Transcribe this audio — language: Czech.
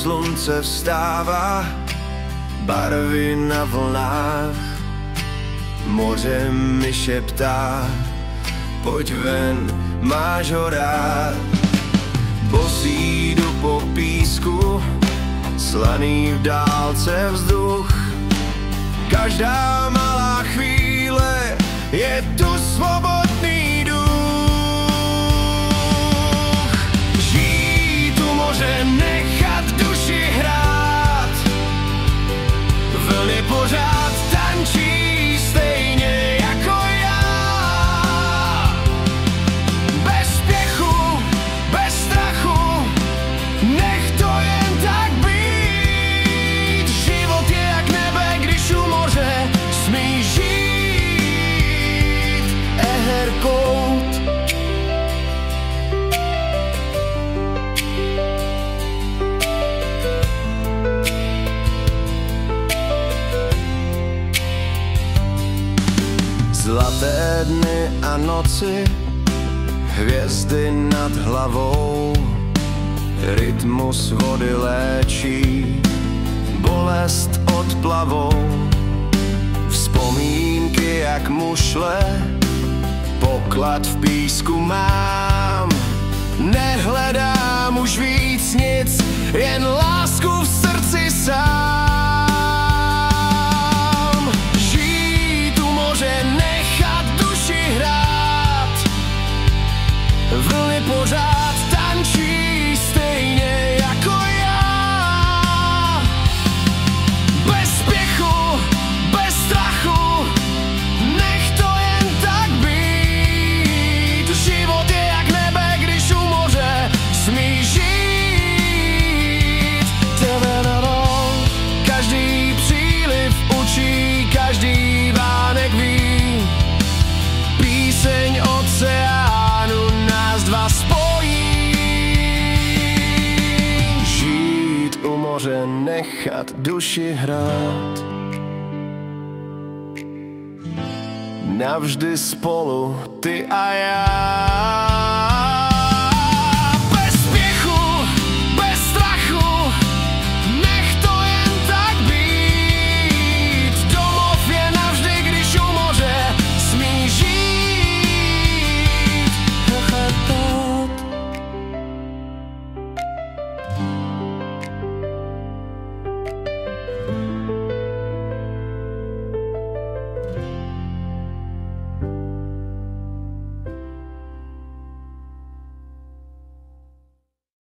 slunce vstává, barvy na vlnách. Moře mi šeptá, pojď ven, máš ho rád. Bosý jdu po písku, slaný v dálce vzduch. Každá malá chvíle je tu svobodný duch. Žít u moře, nechat duši hrát, vlny pořád tančí stejně jako já. Bez spěchu, bez strachu, nech to jen tak být. Život je jak nebe, když u moře smíš žít. Eherkout. Zlaté dny a noci, hvězdy nad hlavou, rytmus vody léčí, bolest odplavou. Vzpomínky jak mušle, poklad v písku mám. Nehledám už víc nic, jen lásku v srdci sám. Žít u moře, nechat duši hrát, vlny pořád tančí stejně jako já. Bez spěchu, bez strachu, nech to jen tak být. Život je jak nebe, když u moře smíš žít. Každý příliv učí, každý vánek ví, píseň oceánu nás dva spojí. Žít u moře, nechat duši hrát, navždy spolu ty a já.